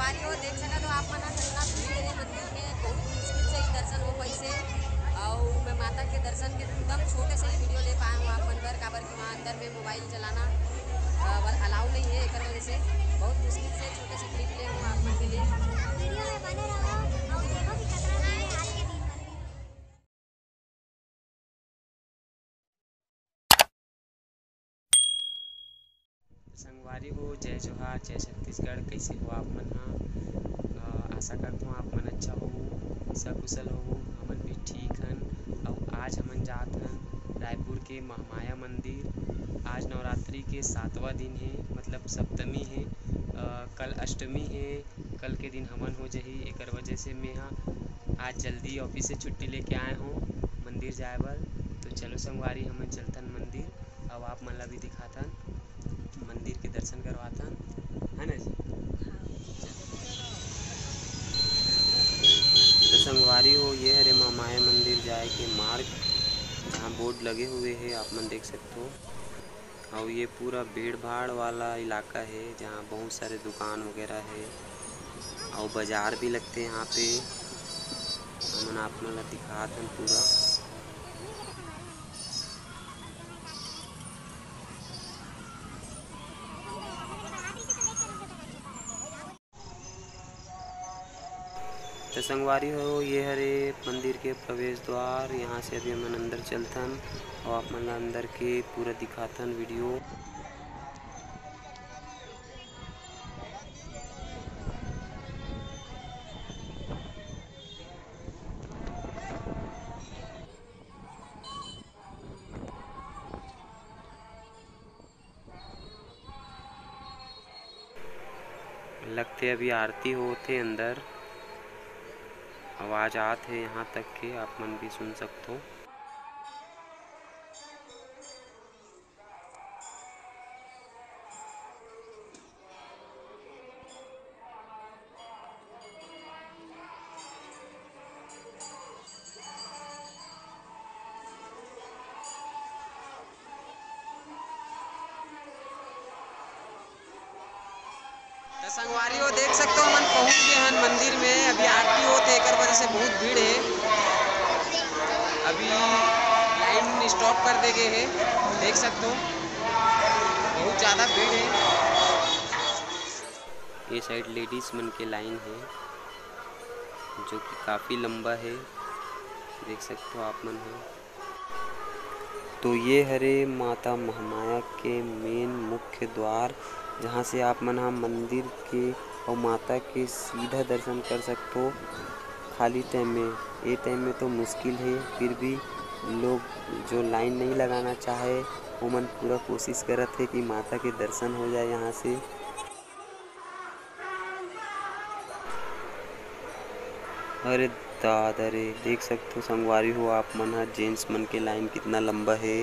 संगवारी हो देख सका तो आप मना चलना भीड़ है मंदिर में, बहुत मुश्किल से ही दर्शन हो पैसे। और मैं माता के दर्शन के एकदम छोटे से ही वीडियो ले पाया हूँ आप मंदिर काबर कि वहाँ अंदर में मोबाइल चलाना अलाउ नहीं है, एक वजह से बहुत मुश्किल से छोटे से क्लिप ले हूँ आप मन के लिए। वीडियो में बने रहो और देखो कि कितना भीड़ है आज के दिन में। संगवारी हो जय जोहार जय छत्तीसगढ़। कैसे हो आप मन हा? आशा करता हूँ आप मन अच्छा हो, सकुशल हो। हमन भी ठीक हन। और आज हमन जात हन रायपुर के महामाया मंदिर। आज नवरात्रि के 7वां दिन है, मतलब सप्तमी है। कल अष्टमी है। कल के दिन हमन हो जही, एकर वजह से मैं आज जल्दी ऑफिस से छुट्टी लेके आए हूँ मंदिर जाए बर। तो चलो संगवारी हमन चलथन मंदिर और आप मन ला भी दिखाथन, मंदिर के दर्शन करवाथन, है ना जी। तो संगवारी हो ये हरे महामाया मंदिर जाए के मार्ग, जहाँ बोर्ड लगे हुए हैं आप मन देख सकते हो। और ये पूरा भीड़ भाड़ वाला इलाका है जहाँ बहुत सारे दुकान वगैरह है और बाज़ार भी लगते हैं यहाँ पे। हमन आप मन ला दिखाथन पूरा। तो संगवारी हो ये हरे मंदिर के प्रवेश द्वार। यहाँ से अभी हमन अंदर चलथन और आप मन अंदर के पूरा दिखाथन वीडियो। लगते अभी आरती होते अंदर, आवाज़ आत है यहाँ तक के आप मन भी सुन सकते हो। तो संगवारी हो देख सकते हो मन पहुँच गए हैं मंदिर में। अभी आरती होते एक वजह से बहुत भीड़ है। अभी लाइन स्टॉप कर दे गए हैं, देख सकते हो बहुत ज़्यादा भीड़ है। ये साइड लेडीज मन के लाइन है जो कि काफ़ी लंबा है, देख सकते हो आप मन हो। तो ये हरे माता महामाया के मेन मुख्य द्वार, जहाँ से आप मन मंदिर के और माता के सीधा दर्शन कर सकते हो। खाली टाइम में, ये टाइम में तो मुश्किल है, फिर भी लोग जो लाइन नहीं लगाना चाहे वो मन पूरा कोशिश करत है कि माता के दर्शन हो जाए यहाँ से। अरे दादा रे, देख सकते हो संगवारी हो आप मन जेंट्स मन के लाइन कितना लंबा है।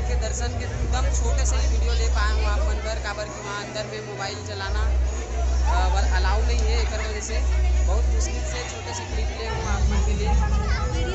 के दर्शन के एकदम छोटे से ही वीडियो ले पाए हूँ आप मन बर, काबर कि वहाँ अंदर में मोबाइल चलाना अलाउ नहीं है। एक वजह से बहुत मुश्किल से छोटे से क्लिप ले हूँ आप मन के लिए।